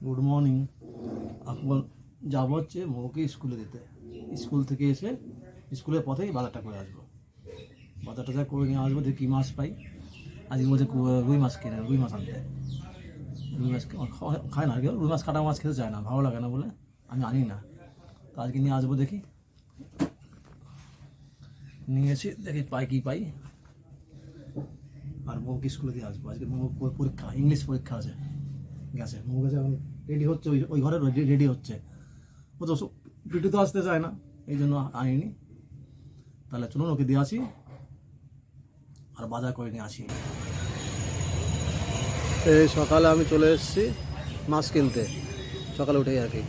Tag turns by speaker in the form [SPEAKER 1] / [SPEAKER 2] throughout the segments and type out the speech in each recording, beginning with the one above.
[SPEAKER 1] Good morning. এখন যাবো হচ্ছে মৌকে স্কুলে দিতে। স্কুল থেকে এসে স্কুলের পথেই বাজারটা করে আসবো। বাজারটা করে নিয়ে আসবো, দেখি কী মাছ পাই। আজকে বলছে রুই মাছ কিনে, রুই মাছ আনতে। রুই মাছ খায় না, কেউ রুই মাছ কাটা মাছ খেতে চায় না, ভালো লাগে না বলে আমি আনি না। তো আজকে নিয়ে আসবো, দেখি নিয়ে এসে দেখি পাই কি পাই। আর মৌকে স্কুলে দিয়ে আসবো। আজকে মৌ পরীক্ষা, ইংলিশ পরীক্ষা আছে। গেছে মৌ গেছে, এখন রেডি হচ্ছে, ওই ঘরে রেডি হচ্ছে। ও তো পিটু তো আসতে চায় না, এই জন্য আনিনি। তাহলে চলুন ওকে দিয়ে আসি আর বাজার করে নিয়ে আসি। এই সকালে আমি চলে এসেছি মাছ কিনতে, সকালে উঠেই আর কি।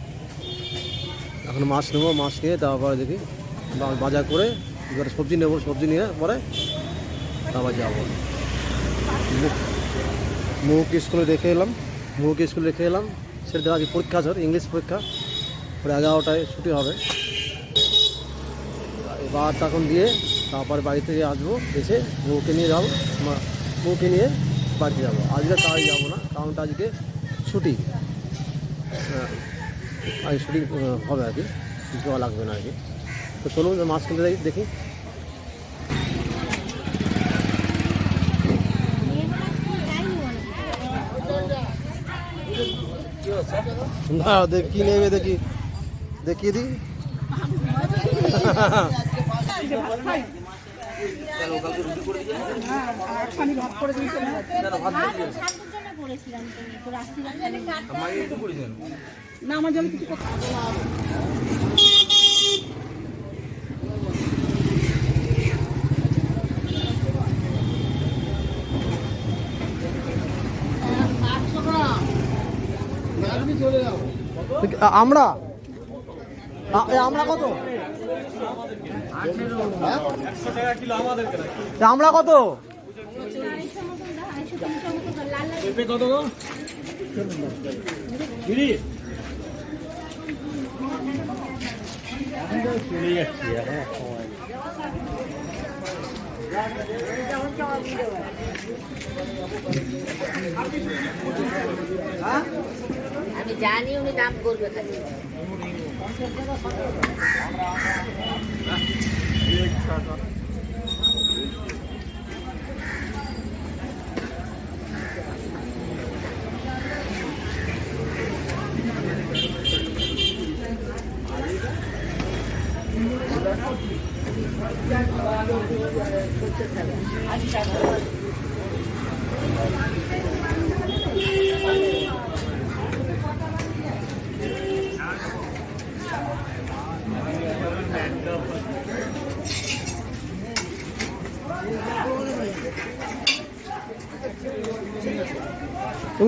[SPEAKER 1] এখন মাছ নেবো, মাছ নিয়ে তারপরে দেখি বাজার করে এবারে সবজি নেবো, সবজি নিয়ে পরে তারপর যাবো। মৌকে স্কুলে রেখে এলাম, সেটা আজকে পরীক্ষা আছে, ইংলিশ পরীক্ষা। পরে 11টায় ছুটি হবে। এবার তখন দিয়ে তারপরে বাড়ি থেকে আসবো, এসে মৌকে নিয়ে যাবো, মৌকে নিয়ে বাড়িতে যাবো। আজকে কাজ যাবো না, কারণ আজকে ছুটি। আজকে ছুটি হবে আর কি, যাওয়া লাগবে না আর কি। তো চলুন মাছ কিনতে যাই, দেখি। না দেখি নেবে, দেখি দেখিয়ে দিই।
[SPEAKER 2] না আমার জন্য কিছু
[SPEAKER 1] আমরা আমরা কত আমরা কত
[SPEAKER 3] আমি জানি উনি দাম করবে খালি।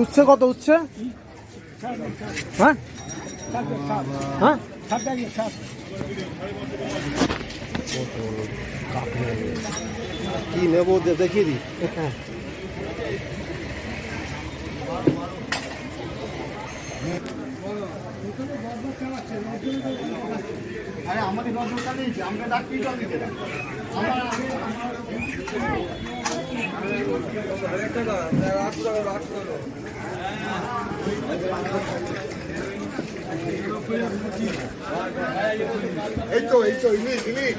[SPEAKER 1] উচ্ছে কত? উচ্ছে হ্যাঁ হ্যাঁ কি নেবো দেখিয়ে দিই।
[SPEAKER 4] আরে আমাদের নজরটা নিয়েছি, আমরা ডাকি জল দিতে না। এই তো ইলিশ ইলিশ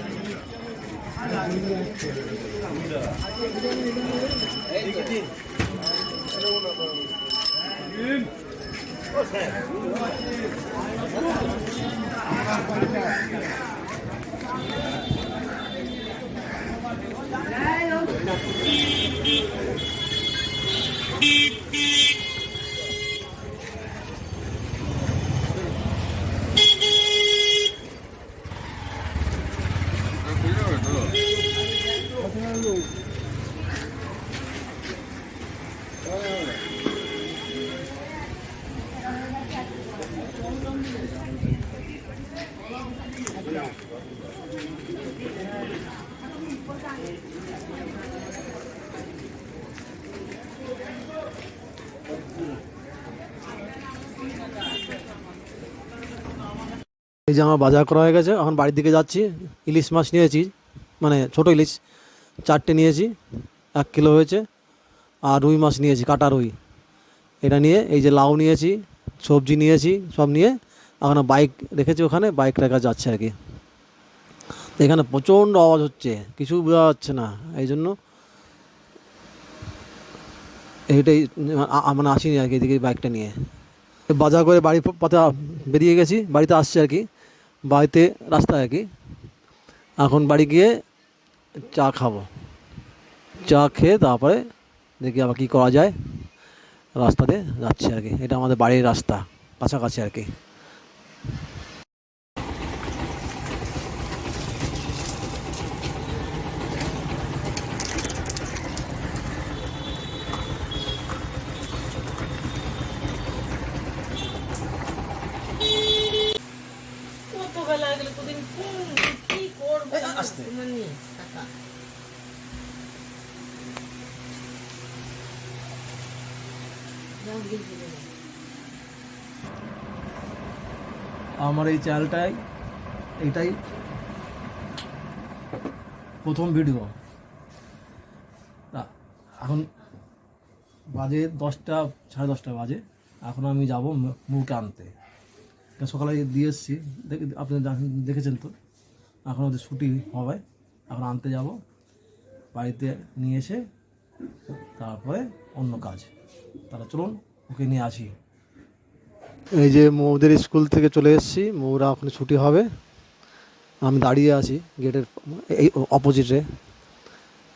[SPEAKER 1] এই যে আমার বাজার করা হয়ে গেছে, এখন বাড়ির দিকে যাচ্ছি। ইলিশ মাছ নিয়েছি, মানে ছোটো ইলিশ 4টে নিয়েছি, 1 কিলো হয়েছে। আর রুই মাছ নিয়েছি, কাটা রুই। এটা নিয়ে এই যে লাউ নিয়েছি, সবজি নিয়েছি, সব নিয়ে এখন বাইক রেখেছি ওখানে, বাইক রাখা যাচ্ছে আর কি। তো এখানে প্রচণ্ড আওয়াজ হচ্ছে, কিছু বোঝা যাচ্ছে না, এই জন্য এইটাই মানে আসিনি আর কি এদিকে বাইকটা নিয়ে। বাজার করে বাড়ি পথে বেরিয়ে গেছি, বাড়িতে আসছি আর কি, বাড়িতে রাস্তায় আর কি। এখন বাড়ি গিয়ে চা খাবো, চা খেয়ে তারপরে দেখি আবার কী করা যায়, রাস্তাতে যাচ্ছি আর কি। এটা আমাদের বাড়ির রাস্তা, কাছাকাছি আর কি।
[SPEAKER 2] কত বেলা গেলে কদিন কি করবো
[SPEAKER 1] আসতে
[SPEAKER 3] তোমার নিয়ে টাকা। যাও গিয়ে দিলে যাও।
[SPEAKER 1] আমার এই চ্যানেলটাই এইটাই প্রথম ভিডিও। এখন বাজে 10টা, সাড়ে 10টা বাজে। এখন আমি যাব মুখে আনতে, সকালে দিয়ে এসেছি, আপনি দেখেছেন তো। এখন ওদের ছুটি হবে, এখন আনতে যাব, বাড়িতে নিয়ে এসে তারপরে অন্য কাজ। তাহলে চলুন ওকে নিয়ে আসি। এই যে মৌদের স্কুল থেকে চলে এসেছি, মৌরা ওখানে ছুটি হবে, আমি দাঁড়িয়ে আছি গেটের এই অপোজিটে।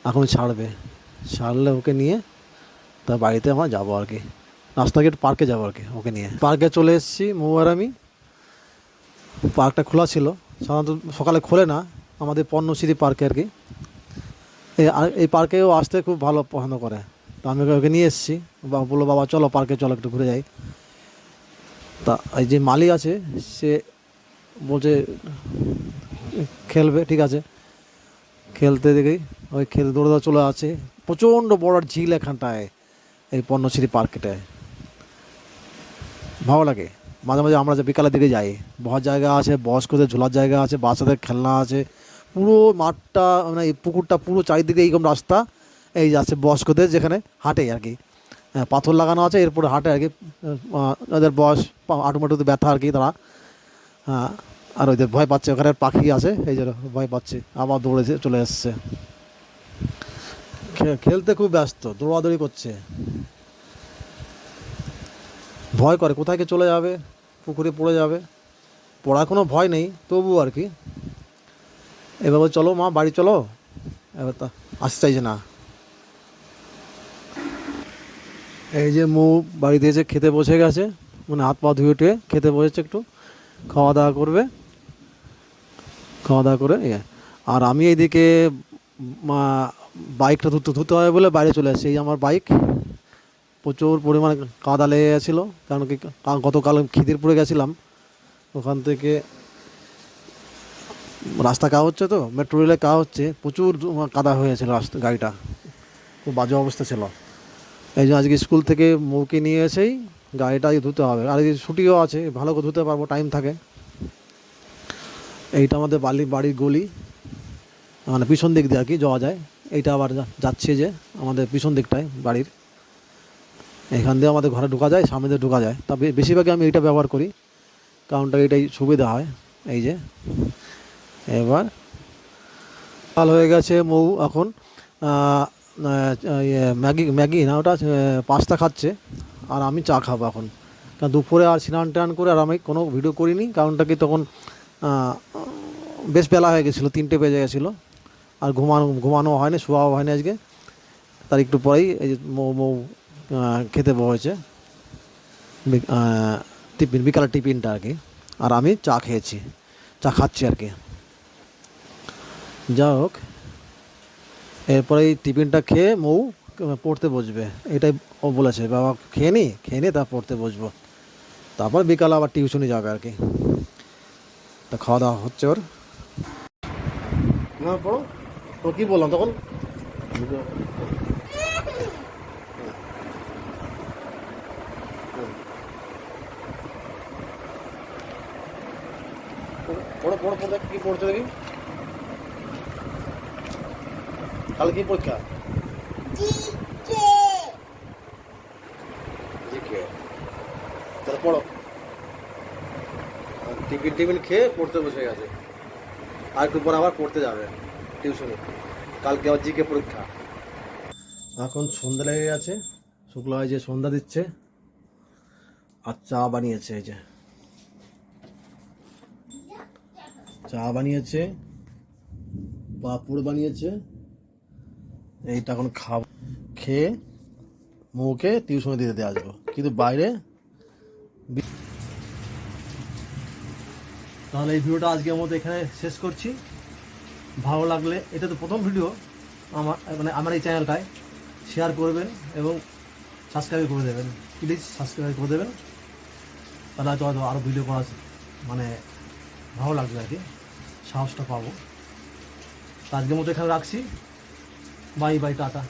[SPEAKER 1] এখন ছাড়লে ওকে নিয়ে তার বাড়িতে আমরা যাবো আর কি, রাস্তা গেট পার্কে যাবো আর কি ওকে নিয়ে। পার্কে চলে এসেছি মৌ আর আমি। পার্কটা খোলা ছিল, সাধারণত সকালে খোলে না, আমাদের পণ্যশ্রী পার্কে আর কি। এই পার্কেও আসতে খুব ভালো পছন্দ করে, তো আমি ওকে নিয়ে এসেছি। বললো বাবা চলো পার্কে, চলো একটু ঘুরে যাই। তা এই যে মালি আছে, সে বলছে খেলবে, ঠিক আছে খেলতে দেখি। ওই দৌড়ে চলে আছে, প্রচণ্ড বড় ঝিল এখানটায়, এই পণ্যশ্রী পার্কটায় ভালো লাগে। মাঝে মাঝে আমরা যে বিকালের দিকে যাই, বসার জায়গা আছে, বয়স্কদের ঝোলার জায়গা আছে, বাচ্চাদের খেলনা আছে, পুরো মাঠটা মানে এই পুকুরটা পুরো চারিদিকে এইরকম রাস্তা, এই যাচ্ছে বয়স্কদের যেখানে হাঁটে আর কি, পাথর লাগানো আছে, এরপরে হাঁটে আর কি। ওদের বয়স আঁটুমাটুতে ব্যথা আর কি তারা, হ্যাঁ। আর ওইদের ভয় পাচ্ছে, ওখানে পাখি আছে, এই জন্য ভয় পাচ্ছে, আবার দৌড়েছে চলে এসছে। খেলতে খুব ব্যস্ত, দৌড়াদৌড়ি করছে, ভয় করে কোথায় কে চলে যাবে, পুকুরে পড়ে যাবে। পড়ার কোনো ভয় নেই তবু আর কি। এভাবে চলো মা বাড়ি চলো, এবার তা আসতে চাইছে না। এই যে মৌ বাড়িতে এসে খেতে বসে গেছে, মানে হাত পা ধুয়ে টুয়ে খেতে বসেছে, একটু খাওয়া দাওয়া করবে, খাওয়া দাওয়া করে। আর আমি এইদিকে বাইকটা ধুতে হবে বলে বাইরে চলে আসছি। এই আমার বাইক, প্রচুর পরিমাণে কাদা লেগে গেছিলো, কারণ কি গতকাল খিদিরপুরে গেছিলাম, ওখান থেকে রাস্তা কাজ হচ্ছে, তো মেট্রো রেলে কাজ হচ্ছে, প্রচুর কাদা হয়েছিল রাস্তা, গাড়িটা খুব বাজে অবস্থা ছিল। এই জন্য আজকে স্কুল থেকে মৌকে নিয়ে এসেই গাড়িটা ধুতে হবে। আর এই ছুটিও আছে, ভালো করে ধুতে পারবো, টাইম থাকে। এইটা আমাদের বাড়ির গলি, মানে পিছন দিক দিয়ে আর কি যাওয়া যায়। এইটা আবার যাচ্ছে যে আমাদের পিছন দিকটায় বাড়ির, এখান দিয়ে আমাদের ঘরে ঢোকা যায়, সামনে দিয়ে ঢোকা যায়। তবে বেশিরভাগই আমি এইটা ব্যবহার করি, কারণটা এটাই সুবিধা হয়। এই যে এবার কাল হয়ে গেছে, মৌ এখন ম্যাগি না ওটা পাস্তা খাচ্ছে, আর আমি চা খাবো এখন। কারণ দুপুরে আর স্নান টান করে আর আমি কোনো ভিডিও করিনি, কারণটা কি তখন বেশ বেলা হয়ে গেছিলো, 3টে বেজে গেছিলো, আর ঘুমানো হয়নি, শোয়াও হয়নি আজকে। তার একটু পরেই এই যে মৌ খেতে বসেছে বিকালের টিফিনটা আর কি। আর আমি চা খাচ্ছি আর কি। যাই হোক, এরপরে এই টিফিনটা খেয়ে মৌ পড়তে বসবে, এটাই ও বলেছে, বাবা খেয়ে নি তা পড়তে বসবো, তারপর বিকালে আবার টিউশনে যাবে আর কি। তা খাওয়া দাওয়া হচ্ছে ওর। না পড়ো, তো কী বললাম তখন, পড়ো কী পড়ছো দেখি, কাল কি পরীক্ষা? তাহলে পড়ো। টিফিন খেয়ে পড়তে বসে গেছে, আর একটু পর আবার পড়তে যাবে টিউশনে, কালকে আবার জিকে পরীক্ষা। এখন সন্ধ্যা লেগে গেছে, শুক্লা যে সন্ধ্যা দিচ্ছে আর চা বানিয়েছে, এই যে চা বানিয়েছে, পাঁপড় বানিয়েছে, এইটা এখন খেয়ে মৌকে টিউশনে দিতে আসবো, কিন্তু বাইরে। তাহলে এই ভিডিওটা আজকের মতো এখানে শেষ করছি। ভালো লাগলে, এটা তো প্রথম ভিডিও আমার এই চ্যানেলটায়, শেয়ার করবেন এবং সাবস্ক্রাইব করে দেবেন, প্লিজ সাবস্ক্রাইব করে দেবেন, তাহলে হয়তো আরও ভিডিও করা ভালো লাগবে আর কি, সাহসটা পাবো। আজকের মতো এখানে রাখছি, বাই বাই, টাটা।